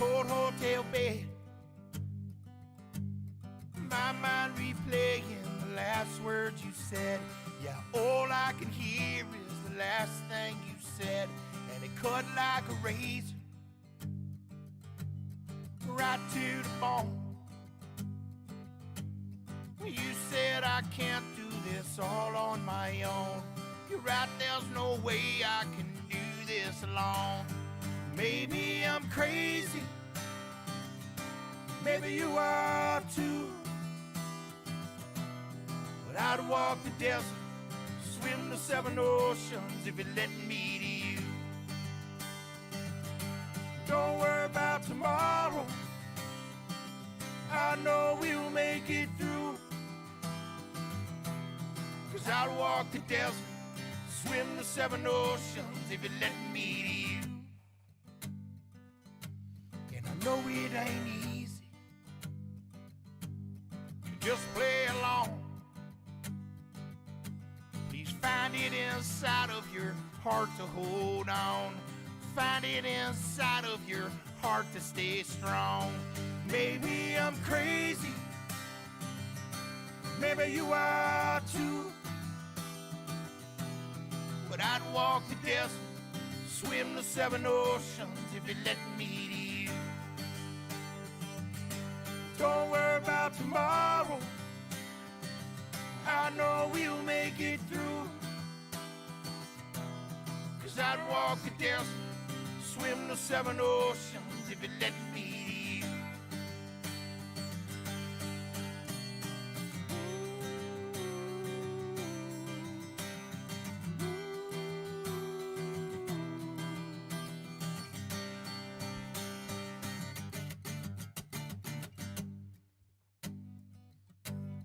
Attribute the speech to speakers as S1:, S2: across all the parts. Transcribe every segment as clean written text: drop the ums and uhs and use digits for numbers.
S1: cold hotel bed, my mind replaying the last words you said. Yeah, all I can hear is the last thing you said, and it cut like a razor right to the bone. You said I can't do this all on my own. You're right, there's no way I can do this alone. Maybe I'm crazy, maybe you are too, but I'd walk the desert, swim the 7 oceans if it let me to you. Don't worry about tomorrow, I know we'll make it through. 'Cause I'd walk the desert, swim the 7 oceans if it let me to you. And I know it ain't easy to just play along. Please find it inside of your heart to hold on. Find it inside of your heart to stay strong. Maybe I'm crazy, maybe you are too, but I'd walk the desert, swim the 7 oceans if it let me to you. Don't worry about tomorrow, I know we'll make it through. 'Cause I'd walk the desert, swim the 7 oceans if it let me to you.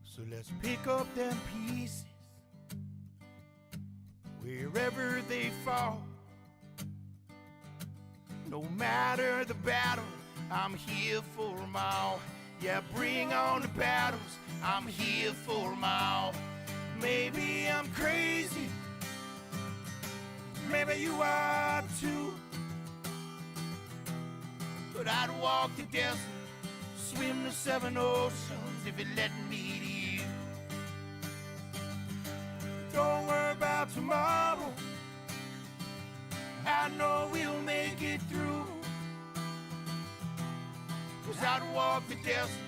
S1: So let's pick up them pieces wherever they fall. No matter the battle, I'm here for them all. Yeah, bring on the battles, I'm here for them all. Maybe I'm crazy, maybe you are too, but I'd walk the desert, swim the 7 oceans if it let me to you. Don't worry about tomorrow, I know we'll make it through. 'Cause I'd walk the desert,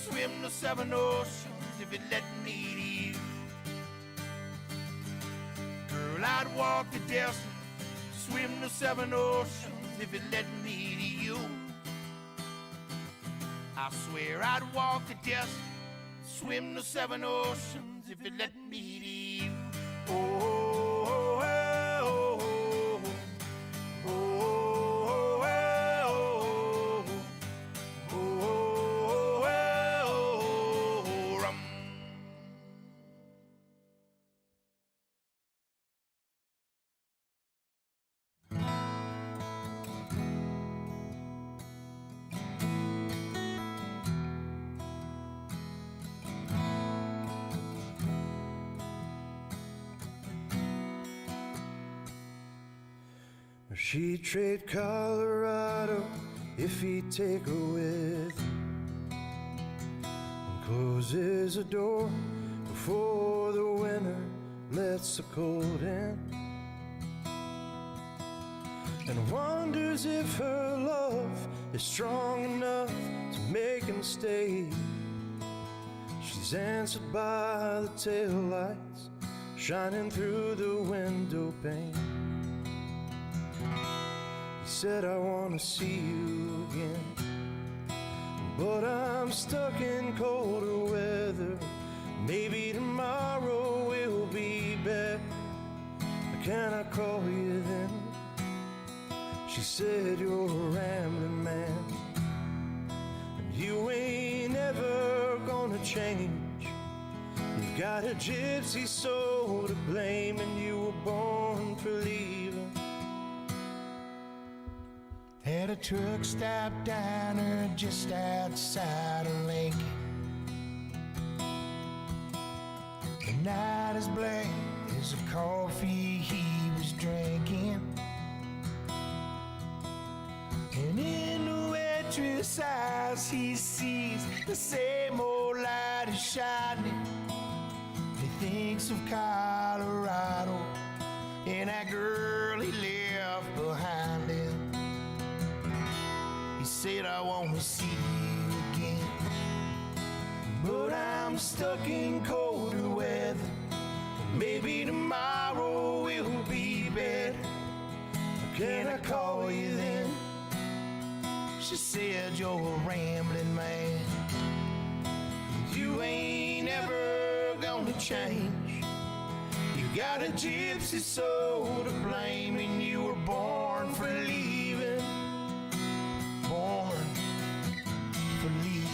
S1: swim the 7 oceans if it let me to you. Girl, I'd walk the desert, swim the 7 oceans if it let me to you. I swear I'd walk the desert, swim the 7 oceans if it let me to you. Oh, oh, oh, oh, oh, oh, oh, oh, oh, oh, oh, rum.
S2: She'd trade Colorado if he'd take her with him, and closes the door before the winter lets the cold in, and wonders if her love is strong enough to make him stay. She's answered by the taillights shining through the window pane. He said, I wanna see you again, but I'm stuck in colder weather. Maybe tomorrow will be better. Can I call you then? She said, you're a rambling man, and you ain't ever gonna change. You've got a gypsy soul to blame, and you were born for leaving.
S1: At a truck stop diner just outside of Lincoln, the night is black as the coffee he was drinking, and in the wet lustrous eyes, he sees the same old light is shining. He thinks of Colorado and that girl he left behind him. He said, I want to see you again, but I'm stuck in colder weather. Maybe tomorrow will be better. Can I call you then? She said, you're a rambling man. You ain't ever gonna change. You got a gypsy soul to blame, and you were born for leaving. Born for leaving.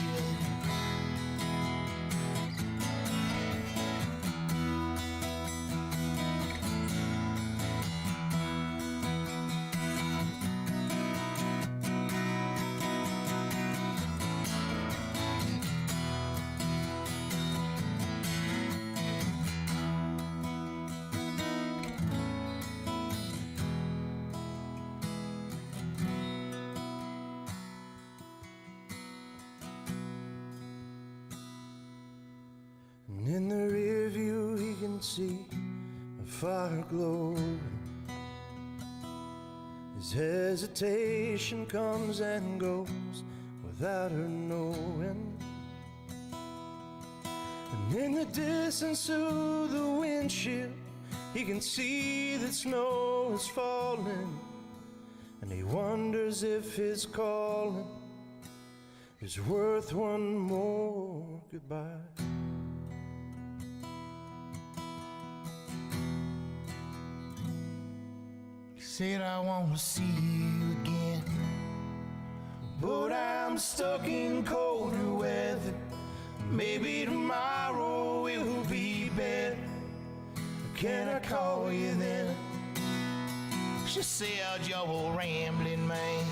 S2: And in the rear view he can see a fire glow. His hesitation comes and goes without her knowing. And in the distance through the windshield he can see that snow is falling. And he wonders if his calling is worth one more goodbye.
S1: Said I want to see you again, but I'm stuck in colder weather. Maybe tomorrow it will be better. Can I call you then? She said, you're a rambling man.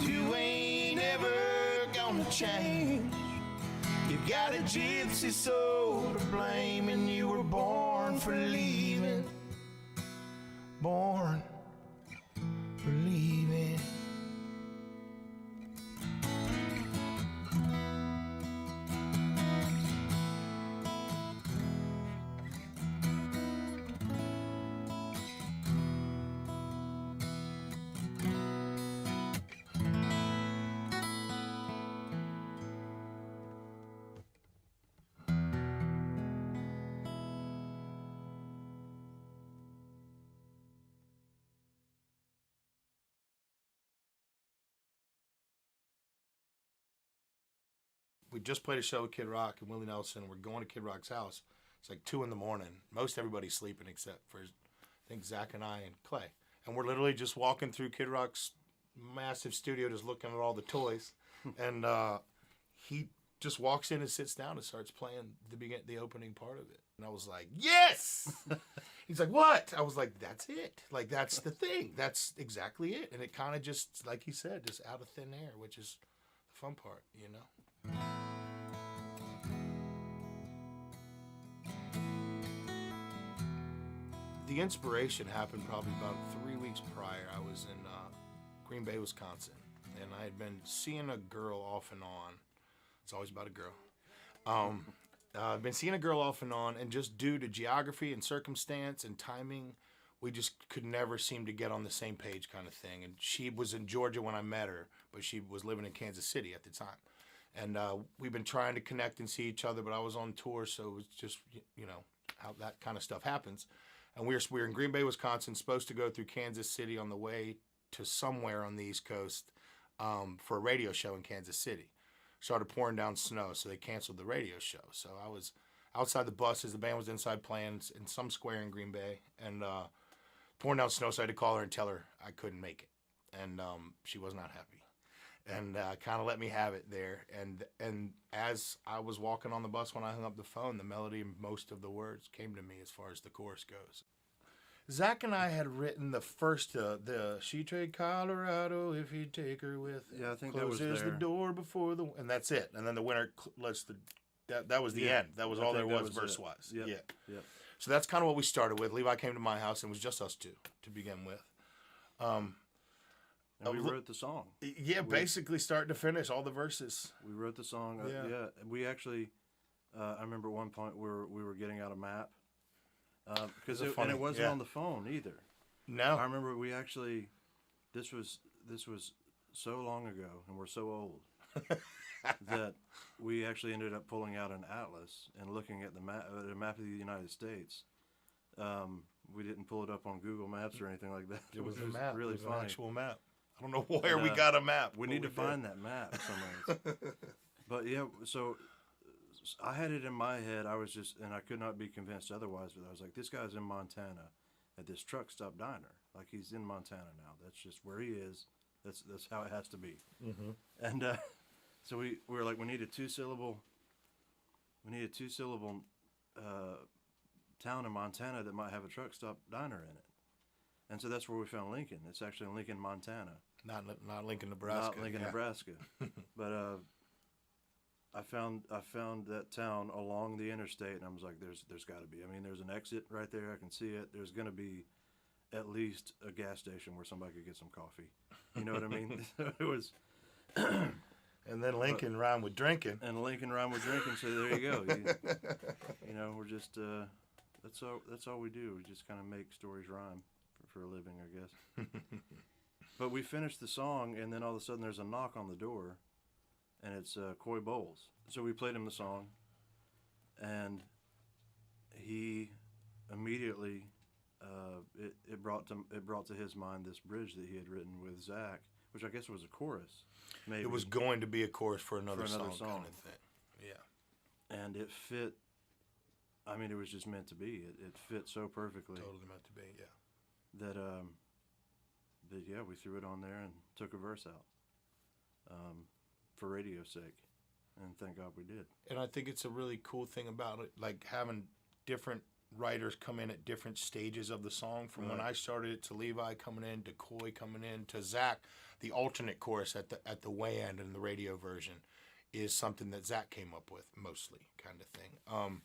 S1: You ain't ever gonna change. You got a gypsy soul to blame, and you were born for leaving. Born for leaving. We just played a show with Kid Rock and Willie Nelson. We're going to Kid Rock's house. It's like 2 a.m. Most everybody's sleeping except for, I think, Zach and I and Clay. And we're literally just walking through Kid Rock's massive studio, just looking at all the toys. And he just walks in and sits down and starts playing the opening part of it. And I was like, yes! He's like, what? I was like, that's it. Like, that's the thing. That's exactly it. And it kind of just, like he said, just out of thin air, which is the fun part, you know? The inspiration happened probably about 3 weeks prior. I was in Green Bay, Wisconsin, and I had been seeing a girl off and on. It's always about a girl. I've been seeing a girl off and on, and just due to geography and circumstance and timing, we just could never seem to get on the same page kind of thing. And she was in Georgia when I met her, but she was living in Kansas City at the time. And we've been trying to connect and see each other, but I was on tour, so it was just, you know, how that kind of stuff happens. And we were in Green Bay, Wisconsin, supposed to go through Kansas City on the way to somewhere on the East Coast for a radio show in Kansas City. Started pouring down snow, so they canceled the radio show. So I was outside the buses. The band was inside playing in some square in Green Bay, and pouring down snow, so I had to call her and tell her I couldn't make it. And she was not happy. And kind of let me have it there. And as I was walking on the bus when I hung up the phone, the melody and most of the words came to me as far as the chorus goes. Zach and I had written the first, the "She trade Colorado if you take her with."
S3: Yeah, I think that was
S1: Closes
S3: there.
S1: the door before the, and that's it. And then the winner lets the, that was the end. That was all there was verse-wise.
S3: Yep.
S1: Yeah.
S3: Yep.
S1: So that's kind of what we started with. Levi came to my house, and it was just us two to begin with.
S3: And we wrote the song.
S4: Yeah, basically start to finish, all the verses.
S3: We wrote the song.
S4: Yeah.
S3: We actually, I remember at one point we were getting out a map. And it wasn't on the phone either.
S4: No.
S3: I remember we actually, this was so long ago, and we're so old, that we actually ended up pulling out an atlas and looking at the map of the United States. We didn't pull it up on Google Maps or anything like that.
S4: It was a map.
S3: Really
S4: it was
S3: funny.
S4: an actual map. I don't know where we got a map.
S3: We need to find that map somewhere. But yeah, so I had it in my head. I was just, and I could not be convinced otherwise. But I was like, this guy's in Montana at this truck stop diner. Like, he's in Montana now. That's just where he is. That's how it has to be. Mm-hmm. And so we were like, we need a two-syllable town in Montana that might have a truck stop diner in it. And so that's where we found Lincoln. It's actually in Lincoln, Montana.
S4: Not Lincoln, Nebraska.
S3: Not Lincoln, Nebraska. But I found that town along the interstate, and I was like, there's got to be. I mean, there's an exit right there. I can see it. There's going to be at least a gas station where somebody could get some coffee. You know what I mean? It was.
S4: And then Lincoln rhymed with drinking.
S3: And Lincoln rhymed with drinking. So there you go. You know, we're just that's all we do. We just kind of make stories rhyme for a living, I guess. But we finished the song, and then all of a sudden there's a knock on the door, and it's Coy Bowles. So we played him the song, and he immediately it brought to his mind this bridge that he had written with Zach, which I guess was a chorus. Maybe
S4: it was going to be a chorus for another song kind of thing. Yeah,
S3: and it fit. I mean, it was just meant to be. It fit so perfectly.
S4: Totally meant to be. Yeah.
S3: That we threw it on there and took a verse out for radio's sake, and thank God we did.
S4: And I think it's a really cool thing about it, like having different writers come in at different stages of the song. From when I started it to Levi coming in, to Coy coming in, to Zach, the alternate chorus at the way end in the radio version is something that Zach came up with mostly, kind of thing.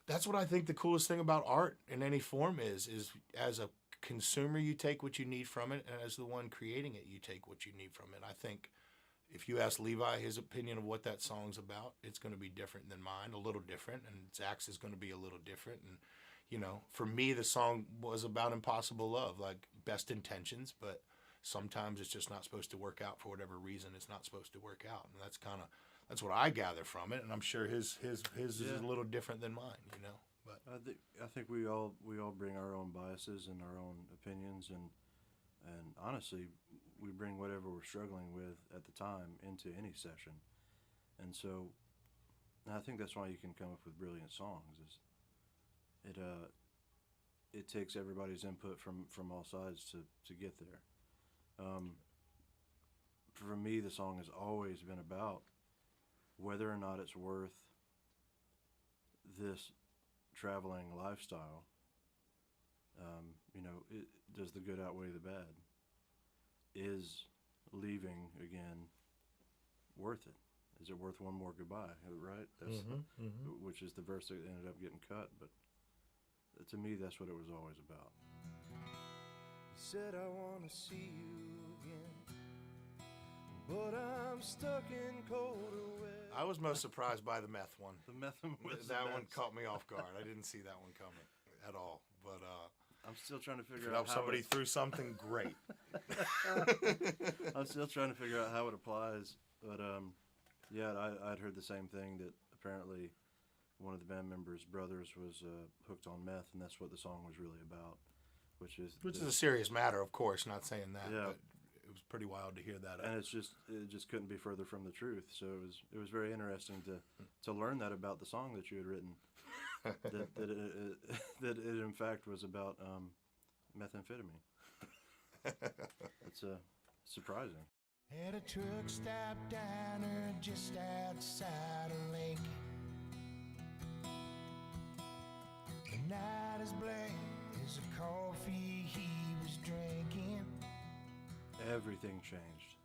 S4: That's what I think the coolest thing about art in any form is as a consumer, you take what you need from it, and as the one creating it, you take what you need from it. I think if you ask Levi his opinion of what that song's about, it's going to be different than mine, a little different, and Zach's is going to be a little different. And, you know, for me, the song was about impossible love, like best intentions, but sometimes it's just not supposed to work out for whatever reason. It's not supposed to work out, and that's what I gather from it, and I'm sure his is a little different than mine, you know. But
S3: I think we all bring our own biases and our own opinions, and honestly, we bring whatever we're struggling with at the time into any session, and so I think that's why you can come up with brilliant songs. Is it takes everybody's input from all sides to get there. For me, the song has always been about whether or not it's worth this traveling lifestyle. Does the good outweigh the bad? Is leaving again worth it? Is it worth one more goodbye? Right? That's which is the verse that ended up getting cut. But to me, that's what it was always about.
S2: Said I want to see you again, but I'm stuck in colder weather.
S4: I was most surprised by the meth one.
S3: The meth was
S4: that one caught me off guard. I didn't see that one coming at all. But
S3: I'm still trying to figure out how
S4: somebody threw something great.
S3: I'm still trying to figure out how it applies. But I'd heard the same thing, that apparently one of the band members' brothers was hooked on meth, and that's what the song was really about. Which is a serious matter, of course. Not saying that, but it was pretty wild to hear that. And it just couldn't be further from the truth. So it was very interesting to learn that about the song that you had written. that it in fact was about methamphetamine. It's surprising.
S1: At a truck stop diner just outside of Lincoln, the night is black as the coffee he was drinking.
S3: Everything changed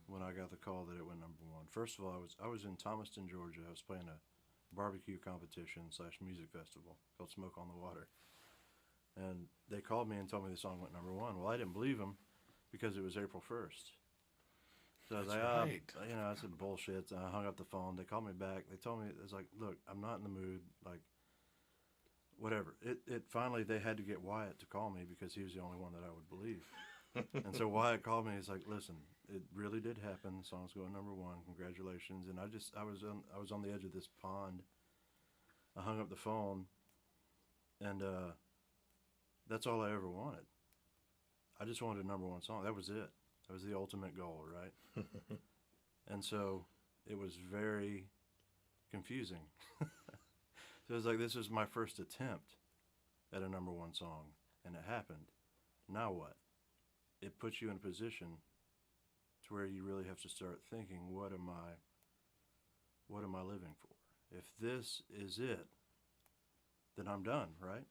S3: when I got the call that it went number one. First of all, I was in Thomaston, Georgia. I was playing a barbecue competition / music festival called Smoke on the Water, and they called me and told me the song went number one. Well, I didn't believe them, because it was April 1st. So I was like,
S4: right.
S3: I said bullshit. And I hung up the phone. They called me back. They told me, it was like, look, I'm not in the mood. Like, whatever. It finally, they had to get Wyatt to call me because he was the only one that I would believe. And so Wyatt called me. He's like, listen, it really did happen. The song's going #1. Congratulations. And I was on the edge of this pond. I hung up the phone, and that's all I ever wanted. I just wanted a #1 song. That was it. That was the ultimate goal, right? And so it was very confusing. So it was like, this was my first attempt at a #1 song, and it happened. Now what? It puts you in a position to where you really have to start thinking, what am I living for? If this is it, then I'm done, right?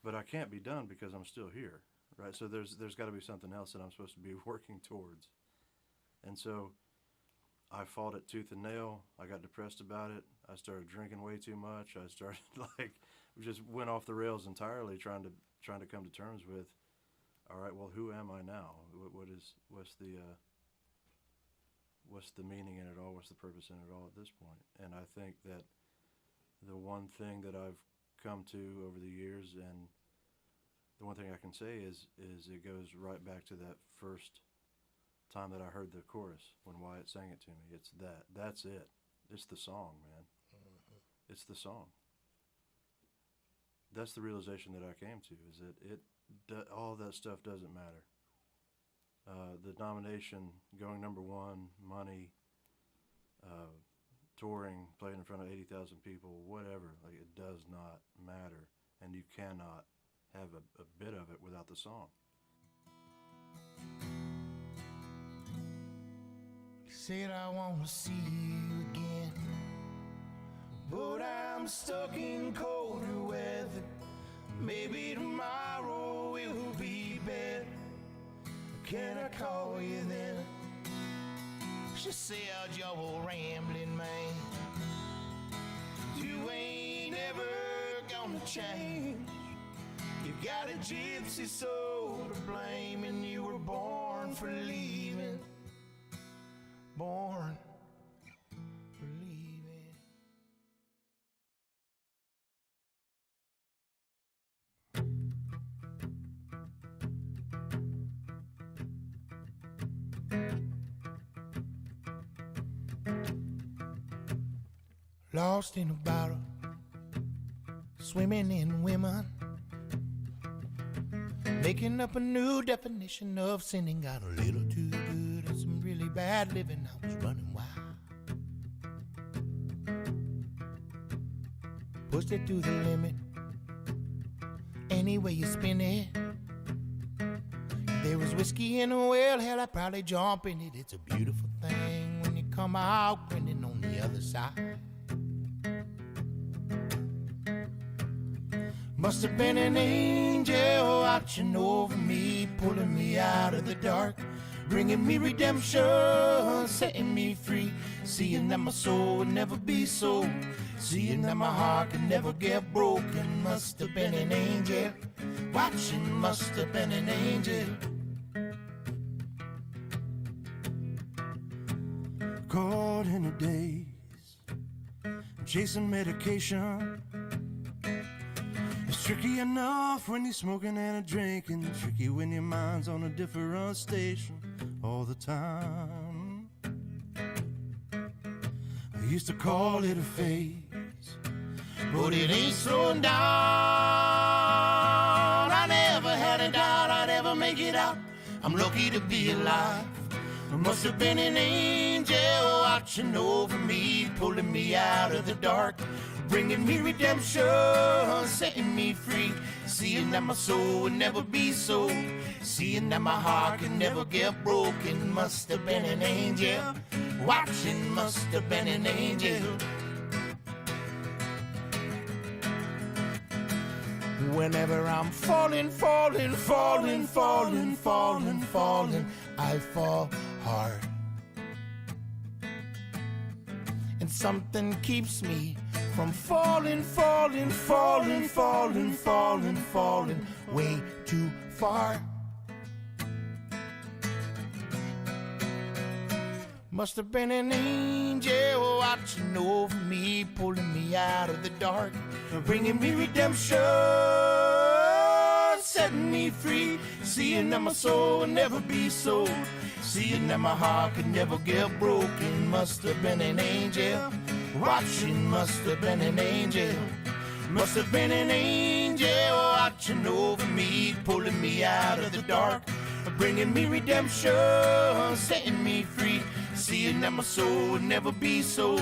S3: But I can't be done because I'm still here, right? So there's got to be something else that I'm supposed to be working towards. And so I fought it tooth and nail. I got depressed about it. I started drinking way too much. I started just went off the rails entirely, trying to come to terms with, all right, well, who am I now? What's the meaning in it all? What's the purpose in it all at this point? And I think that the one thing that I've come to over the years, and the one thing I can say is it goes right back to that first time that I heard the chorus when Wyatt sang it to me. It's that's it. It's the song, man. It's the song. That's the realization that I came to, is that all that stuff doesn't matter. The nomination, going #1, money, touring, playing in front of 80,000 people, whatever, like, it does not matter. And you cannot have a bit of it without the song.
S1: Said I wanna see you again, but I'm stuck in colder weather. Maybe tomorrow will be better. Can I call you then? She said, you're a rambling man. You ain't ever gonna change. You got a gypsy soul to blame, and you were born for leaving. Born for leaving. Lost in a bottle, swimming in women, making up a new definition of sinning. Got a little too good and some really bad living. I was running wild, pushed it to the limit. Any way you spin it, if there was whiskey in a well, hell, I'd probably jump in it. It's a beautiful thing when you come out grinning on the other side. Must have been an angel watching over me, pulling me out of the dark, bringing me redemption, setting me free. Seeing that my soul would never be sold, seeing that my heart could never get broken. Must have been an angel watching, must have been an angel.
S2: Caught in a daze, chasing medication. It's tricky enough when you're smoking and drinking, tricky when your mind's on a different station all the time. I used to call it a phase,
S1: But it ain't slowing down. I never had a doubt I'd ever make it out. I'm lucky to be alive. There must have been an angel watching over me, pulling me out of the dark, bringing me redemption, setting me free. Seeing that my soul would never be sold, seeing that my heart could never get broken. Must have been an angel watching, must have been an angel. Whenever I'm falling, falling, falling, falling, falling, falling, I fall hard. And something keeps me from falling, falling, falling, falling, falling, falling way too far. Must have been an angel watching over me, pulling me out of the dark, bringing me redemption, setting me free, seeing that my soul will never be sold, seeing that my heart could never get broken. Must have been an angel watching, must have been an angel, must have been an angel watching over me, pulling me out of the dark, bringing me redemption, setting me free, seeing that my soul would never be sold,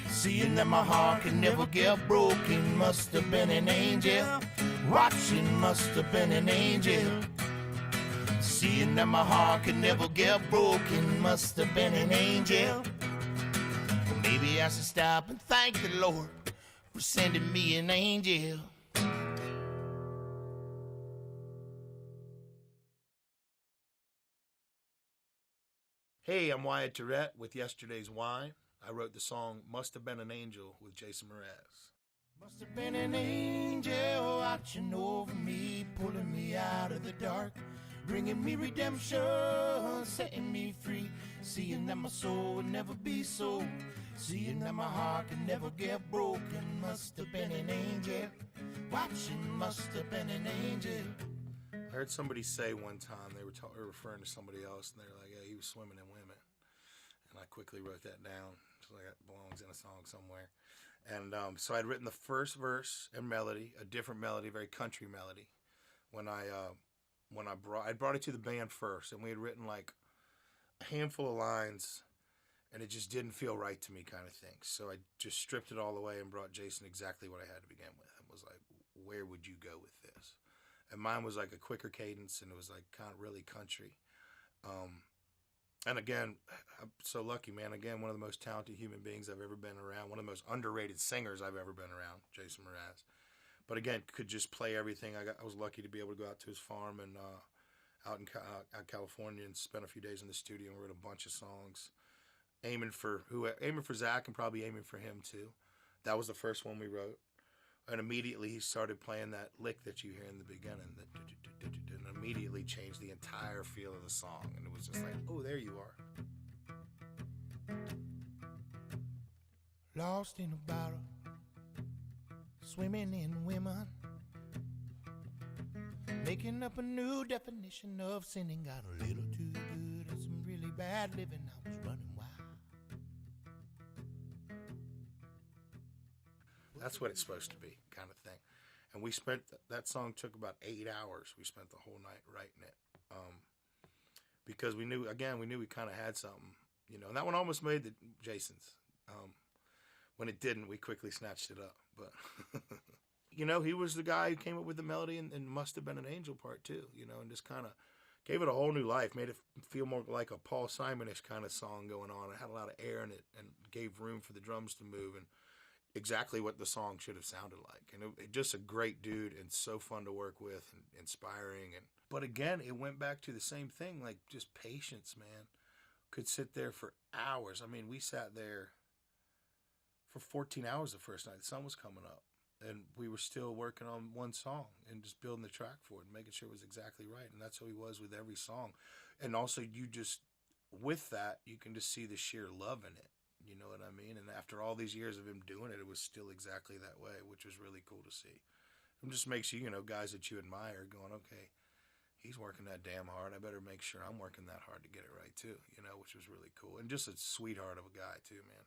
S1: seeing that my heart can never get broken. Must have been an angel watching, must have been an angel, seeing that my heart can never get broken. Must have been an angel. Well, maybe I should stop and thank the Lord for sending me an angel.
S4: Hey, I'm Wyatt Tourette with Yesterday's Wine. I wrote the song Must Have Been an Angel with Jason Mraz.
S1: Must have been an angel watching over me, pulling me out of the dark, bringing me redemption, setting me free, seeing that my soul would never be sold, seeing that my heart can never get broken. Must have been an angel watching, must have been an angel.
S4: I heard somebody say one time, they were referring to somebody else, and they were like, yeah, he was swimming in women. And I quickly wrote that down, so that belongs in a song somewhere. And so I'd written the first verse and melody, a different melody, very country melody, when I brought it to the band first, and we had written like a handful of lines, and it just didn't feel right to me, kind of thing. So I just stripped it all away and brought Jason exactly what I had to begin with, and was like, where would you go with this? And mine was like a quicker cadence, and it was like kind of really country. And again, I'm so lucky, man. Again, one of the most talented human beings I've ever been around. One of the most underrated singers I've ever been around, Jason Mraz. But again, could just play everything. I was lucky to be able to go out to his farm and out in California and spend a few days in the studio and wrote a bunch of songs, aiming for Zach and probably aiming for him too. That was the first one we wrote. And immediately he started playing that lick that you hear in the beginning, and immediately changed the entire feel of the song. And it was just like, oh, there you are.
S1: Lost in a bottle, swimming in women, making up a new definition of sinning. Got a little too good and some really bad living. I was running wild.
S4: That's what it's supposed to be, kind of thing. And we spent, that song took about 8 hours. We spent the whole night writing it. Because we knew we kind of had something, you know. And that one almost made the Jason's. When it didn't, we quickly snatched it up. But, you know, he was the guy who came up with the melody and Must Have Been an Angel part too, you know, and just kind of gave it a whole new life, made it feel more like a Paul Simon-ish kind of song going on. It had a lot of air in it and gave room for the drums to move, and exactly what the song should have sounded like. And it just a great dude and so fun to work with and inspiring. But again, it went back to the same thing, like just patience, man. Could sit there for hours. I mean, we sat there for 14 hours the first night. The sun was coming up, and we were still working on one song and just building the track for it and making sure it was exactly right. And that's how he was with every song. And also, with that, you can just see the sheer love in it. You know what I mean? And after all these years of him doing it, it was still exactly that way, which was really cool to see. It just makes you, you know, guys that you admire going, okay, he's working that damn hard. I better make sure I'm working that hard to get it right too, you know, which was really cool. And just a sweetheart of a guy too, man.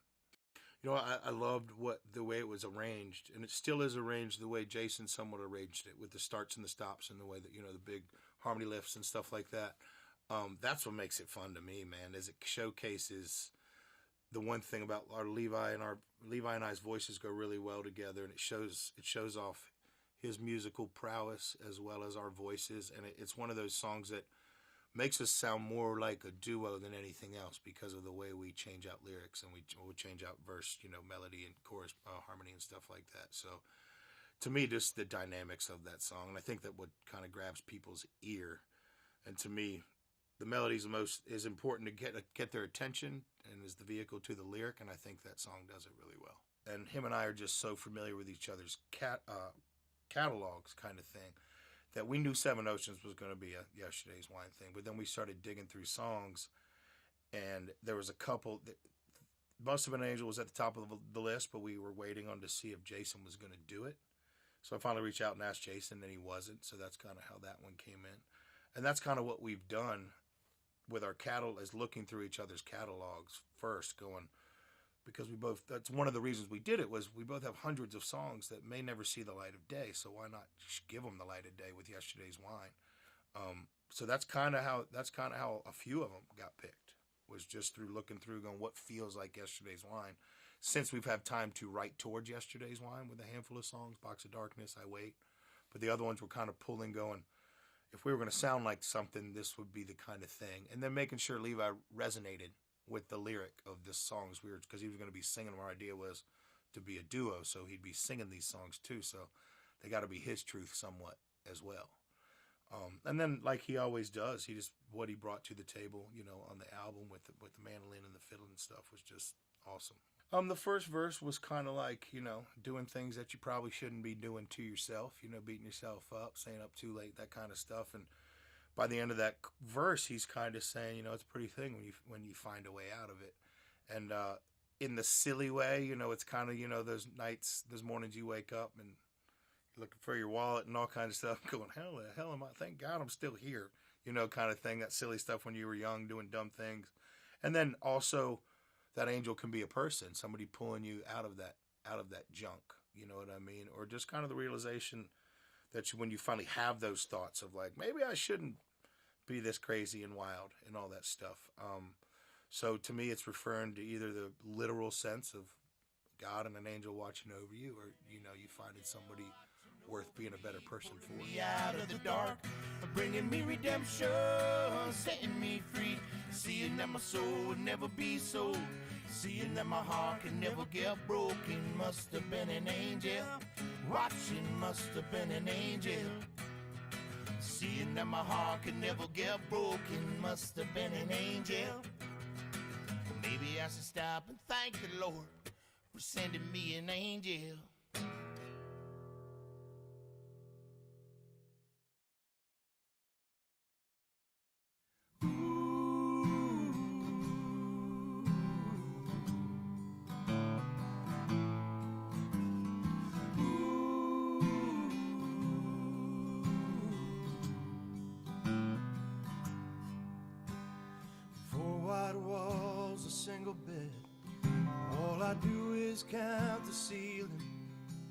S4: You know, I loved the way it was arranged, and it still is arranged the way Jason somewhat arranged it, with the starts and the stops and the way that, you know, the big harmony lifts and stuff like that. That's what makes it fun to me, man, is it showcases the one thing about Levi and I's voices go really well together, and it shows off his musical prowess as well as our voices, and it's one of those songs that makes us sound more like a duo than anything else because of the way we change out lyrics and we'll change out verse, you know, melody and chorus harmony and stuff like that. So to me, just the dynamics of that song, and I think that what kind of grabs people's ear, and to me, the melody is important to get their attention and is the vehicle to the lyric, and I think that song does it really well. And him and I are just so familiar with each other's catalogs, kind of thing, that we knew Seven Oceans was going to be a Yesterday's Wine thing. But then we started digging through songs, And there was a couple that Must Have Been an Angel was at the top of the list, but we were waiting on to see if Jason was going to do it. So I finally reached out and asked Jason, and he wasn't. So that's kind of how that one came in. And that's kind of what we've done with our catalog, is looking through each other's catalogs first, going, because we both, that's one of the reasons we did it, was we both have hundreds of songs that may never see the light of day. So why not give them the light of day with Yesterday's Wine? So that's kind of how a few of them got picked, was just through looking through, going, what feels like Yesterday's Wine. Since we've had time to write towards Yesterday's Wine with a handful of songs, Box of Darkness, I Wait. But the other ones were kind of pulling, going, if we were going to sound like something, this would be the kind of thing. And then making sure Levi resonated with the lyric of this song is weird, because he was going to be singing. Our idea was to be a duo, so he'd be singing these songs too. So they got to be his truth somewhat as well. And then, like he always does, what he brought to the table, on the album with the mandolin and the fiddle and stuff was just awesome. The first verse was kind of like, doing things that you probably shouldn't be doing to yourself, beating yourself up, staying up too late, that kind of stuff. And by the end of that verse, he's kind of saying, it's a pretty thing when you find a way out of it. And in the silly way, it's kind of, those mornings you wake up and you're looking for your wallet and all kinds of stuff, going, hell the hell am I? Thank God I'm still here, kind of thing, that silly stuff when you were young, doing dumb things. And then also, that angel can be a person, somebody pulling you out of that junk, you know what I mean? Or just kind of the realization that when you finally have those thoughts of like, maybe I shouldn't be this crazy and wild and all that stuff. So to me, it's referring to either the literal sense of God and an angel watching over you, or, you finding somebody worth being a better person for.
S1: Me out of the dark, bringing me redemption, setting me free, seeing that my soul would never be sold, seeing that my heart can never get broken. Must have been an angel watching, must have been an angel, seeing that my heart can never get broken. Must have been an angel. Maybe I should stop and thank the Lord for sending me an angel.
S2: Single bed, all I do is count the ceiling.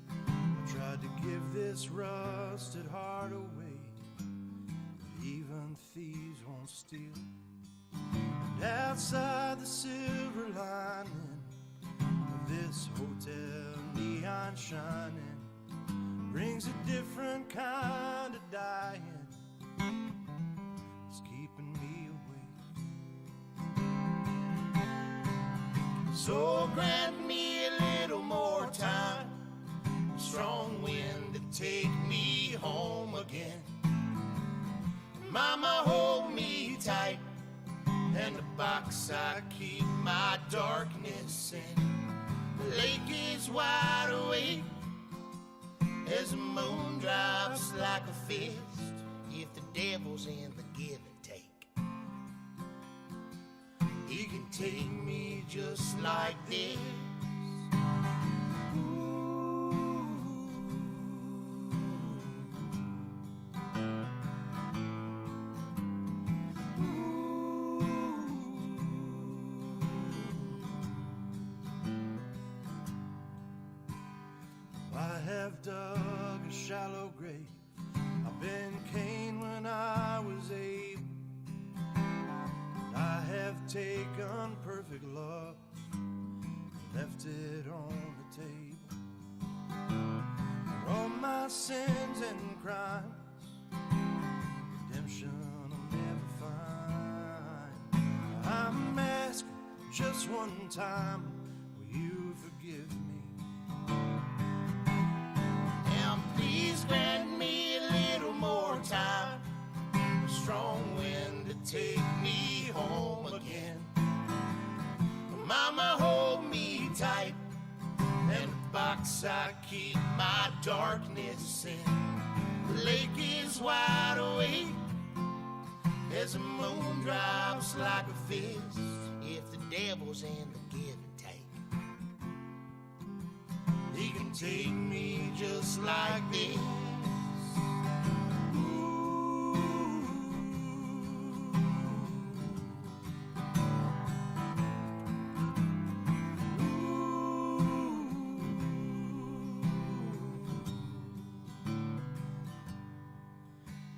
S2: I tried to give this rusted heart away, but even thieves won't steal. And outside the silver lining of this hotel, neon shining brings a different kind of dying. It's keeping me awake.
S1: So grant me a little more time, a strong wind to take me home again. Mama, hold me tight, and the box I keep my darkness in. The lake is wide awake as the moon drops like a fist. If the devil's in the give and take, he can take me just like this.
S2: I have dug a shallow grave. I've been Cain when I was able. I have taken perfect love, left it on the table. For all my sins and crimes, redemption I'll never find. I'm asking just one time, will you forgive me?
S1: And please grant me a little more time, a strong wind to take me home again. Mama, hold me tight, and the box I keep my darkness in. The lake is wide awake as the moon drops like a fist. the devil's in the give and take. He can take me just like this.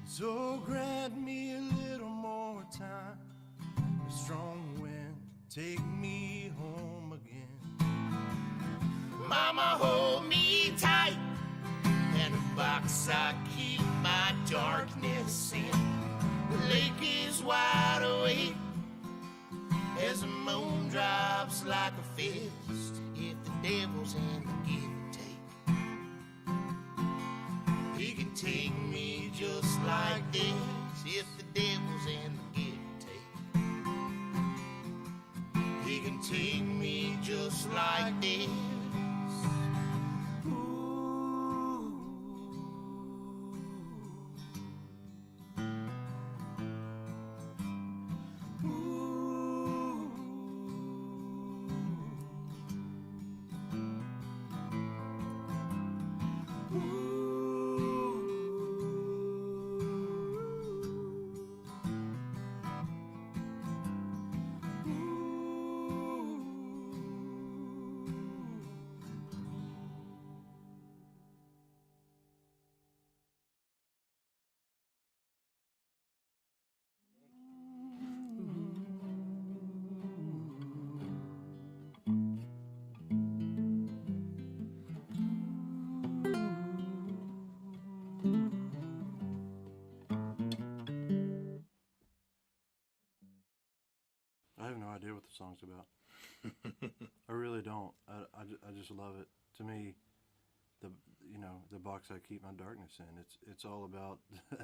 S2: So grant me a little more time, a strong wind, take me home again.
S1: Mama, hold me tight, and a box I keep my darkness in. The lake is wide awake as the moon drops like a fist. If the devil's in the give and take, he can take me just like this. If the devil's in the give and take, he can take me just like this.
S3: I have no idea what the song's about. I really don't. I just love it. To me, the box I keep my darkness in. It's all about.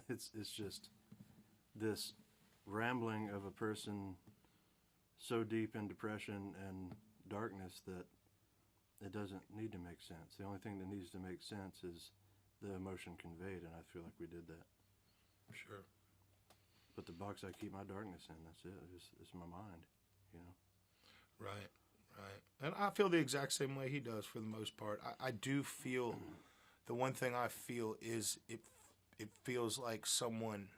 S3: it's just this rambling of a person so deep in depression and darkness that it doesn't need to make sense. The only thing that needs to make sense is the emotion conveyed, and I feel like we did that.
S4: Sure.
S3: But the box I keep my darkness in, that's it. It's my mind,
S4: Right. And I feel the exact same way he does for the most part. I do feel, the one thing I feel is it feels like someone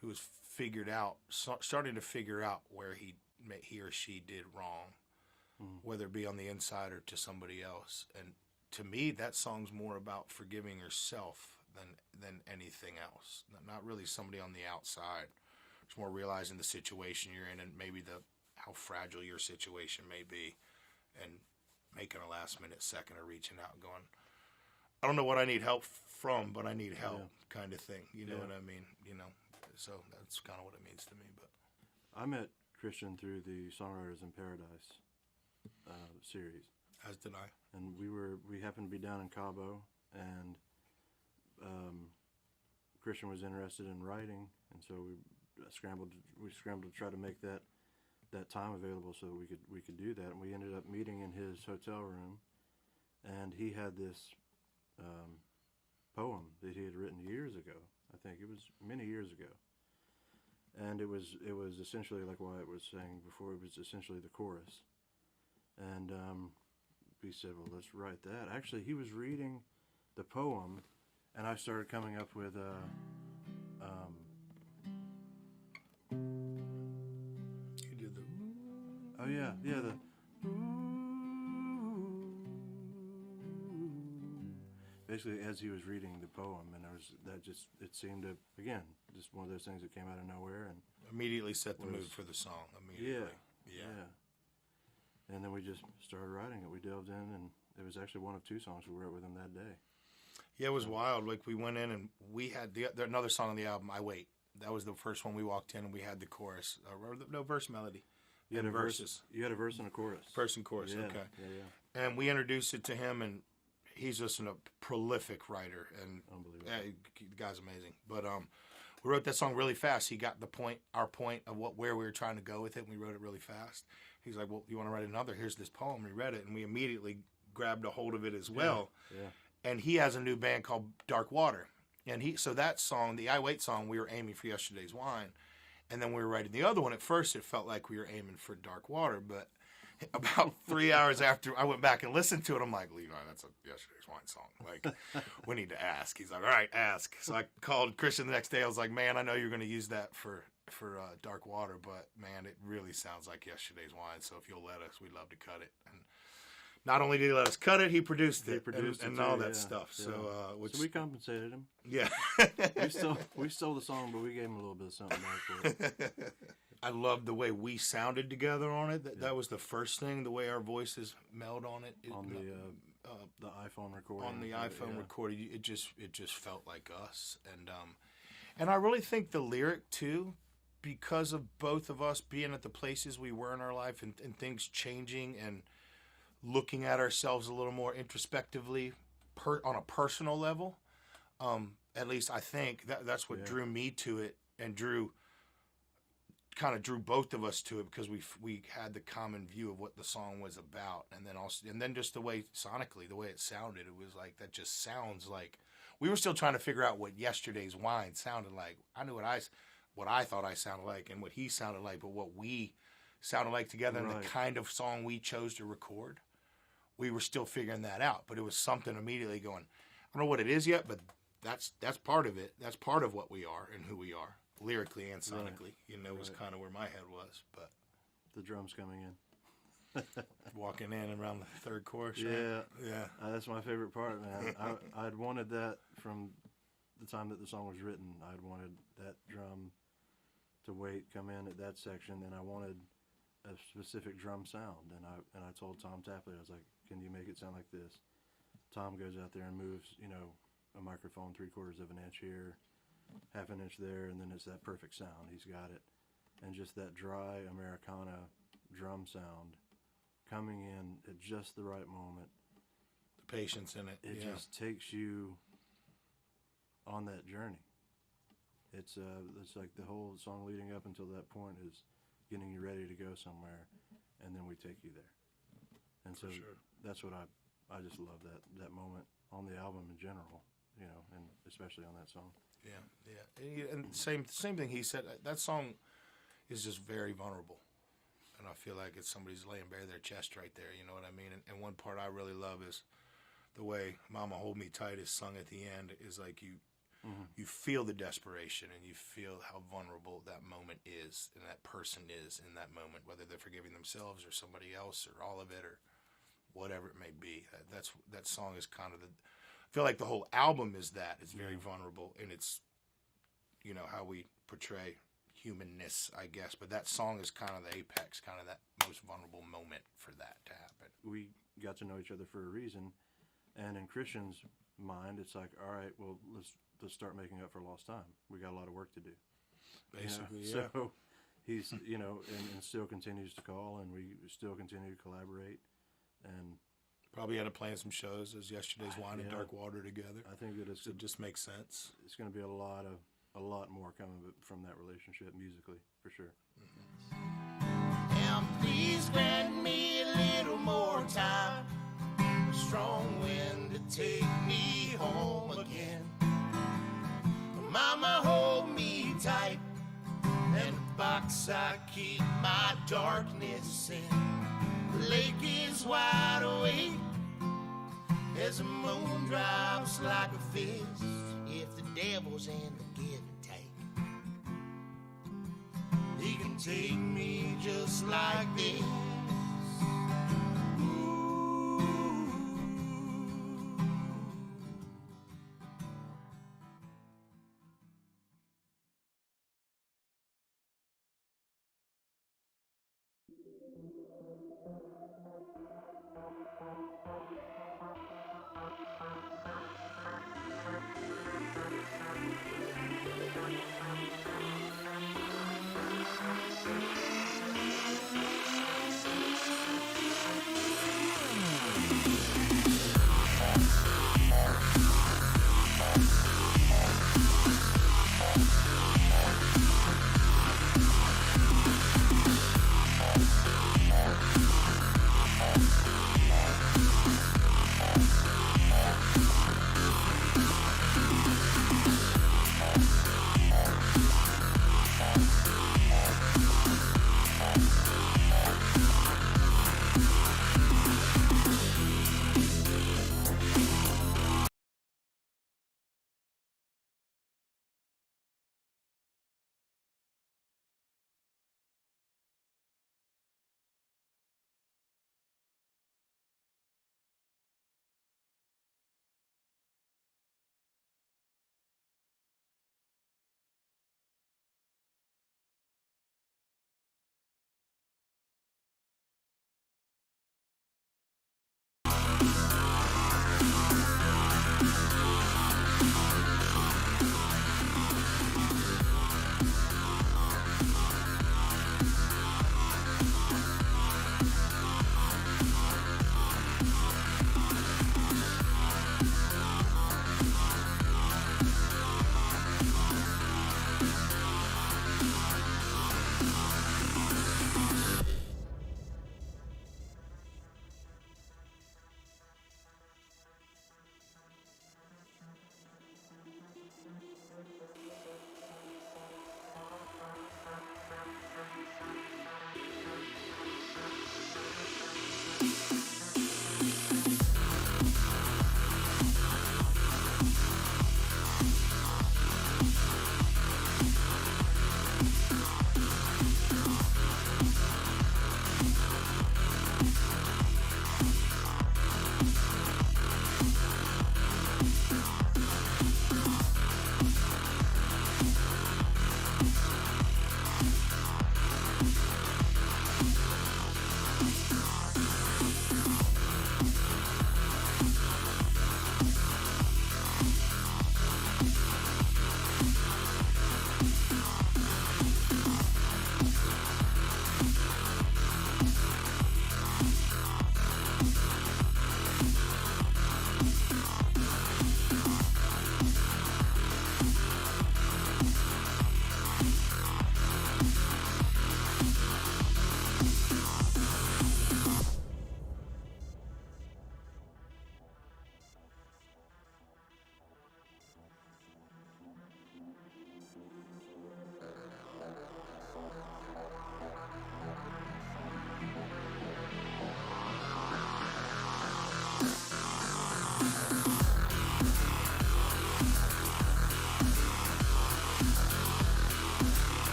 S4: who has figured out, starting to figure out where he or she did wrong, whether it be on the inside or to somebody else. And to me, that song's more about forgiving yourself than anything else. Not really somebody on the outside. It's more realizing the situation you're in and maybe how fragile your situation may be, and making a last minute second of reaching out and going, I don't know what I need help from, but I need help, kind of thing. You know what I mean? So that's kind of what it means to me. But
S3: I met Christian through the Songwriters in Paradise series.
S4: As did I.
S3: And we happened to be down in Cabo, and Christian was interested in writing, and so we scrambled to try to make that time available so that we could do that. And we ended up meeting in his hotel room, and he had this poem that he had written years ago. I think it was many years ago, and it was essentially like Wyatt was saying before. It was essentially the chorus, and we said, well, let's write that. Actually, he was reading the poem, and I started coming up with
S4: You did the.
S3: oh yeah, the basically as he was reading the poem, and it seemed to, again, just one of those things that came out of nowhere and
S4: Immediately set the mood for the song. Immediately.
S3: And then we just started writing it. We delved in, and it was actually one of two songs we wrote with him that day.
S4: Yeah, it was wild. Like, we went in and we had another song on the album, I Wait. That was the first one we walked in, and we had the chorus. No, verse melody.
S3: You had
S4: and
S3: a
S4: verses.
S3: You had a verse and a chorus.
S4: Verse and chorus,
S3: Yeah,
S4: okay.
S3: Yeah.
S4: And we introduced it to him, and he's just a prolific writer. And
S3: Unbelievable.
S4: Yeah, the guy's amazing. But we wrote that song really fast. He got our point of where we were trying to go with it, and we wrote it really fast. He's like, well, you want to write another? Here's this poem. We read it, and we immediately grabbed a hold of it as well.
S3: Yeah.
S4: And he has a new band called Dark Water. And so that song, the I Wait song, we were aiming for Yesterday's Wine. And then we were writing the other one. At first, it felt like we were aiming for Dark Water, but about 3 hours after I went back and listened to it, I'm like, Levi, that's a Yesterday's Wine song. Like, we need to ask. He's like, all right, ask. So I called Christian the next day. I was like, man, I know you're going to use that for Dark Water, but man, it really sounds like Yesterday's Wine. So if you'll let us, we'd love to cut it. And not only did he let us cut it, he produced it and all that stuff.
S3: Yeah.
S4: So,
S3: so we compensated him.
S4: Yeah.
S3: we stole the song, but we gave him a little bit of something back for it.
S4: I loved the way we sounded together on it. That was the first thing, the way our voices meld on it.
S3: On the iPhone recording.
S4: On the iPhone recording, it just felt like us. And I really think the lyric too, because of both of us being at the places we were in our life and things changing and looking at ourselves a little more introspectively on a personal level, at least I think that's what drew me to it and drew both of us to it, because we had the common view of what the song was about, and then just the way sonically, the way it sounded, it was like, that just sounds like we were still trying to figure out what Yesterday's Wine sounded like. I knew what I thought I sounded like and what he sounded like, but what we sounded like together and the kind of song we chose to record, we were still figuring that out. But it was something immediately going, I don't know what it is yet, but that's part of it. That's part of what we are and who we are, lyrically and sonically. Was kind of where my head was. But
S3: the drums coming in.
S4: Walking in around the third chorus.
S3: Yeah.
S4: Right? Yeah.
S3: That's my favorite part, man. I'd wanted that from the time that the song was written. I'd wanted that drum to come in at that section, and I wanted a specific drum sound. And I told Tom Tapley, I was like, can you make it sound like this? Tom goes out there and moves, a microphone 3/4 of an inch here, half an inch there, and then it's that perfect sound. He's got it. And just that dry Americana drum sound coming in at just the right moment.
S4: The patience in it.
S3: It just takes you on that journey. It's like the whole song leading up until that point is getting you ready to go somewhere, and then we take you there. And so that's what I just love that moment on the album in general, and especially on that song. Yeah.
S4: And same thing he said. That song is just very vulnerable. And I feel like it's somebody's laying bare their chest right there, you know what I mean? And one part I really love is the way Mama Hold Me Tight is sung at the end. Is like you feel the desperation and you feel how vulnerable that moment is and that person is in that moment, whether they're forgiving themselves or somebody else or all of it or whatever it may be. That song is kind of I feel like the whole album is that. It's very vulnerable, and it's, how we portray humanness, I guess. But that song is kind of the apex, kind of that most vulnerable moment for that to happen.
S3: We got to know each other for a reason, and in Christian's mind, it's like, all right, well, let's start making up for lost time. We got a lot of work to do.
S4: Basically,
S3: So he's, and still continues to call, and we still continue to collaborate, and
S4: probably end up playing some shows as Yesterday's Wine and Dark Water together.
S3: I think that
S4: it just makes sense.
S3: It's going to be a lot more coming from that relationship musically, for sure.
S1: And please grant me a little more time, a strong wind to take me home again. Mama, hold me tight, and the box I keep my darkness in. The lake is wide awake as the moon drops like a fist. If the devil's in the give and take, he can take me just like this.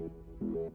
S2: Thank you.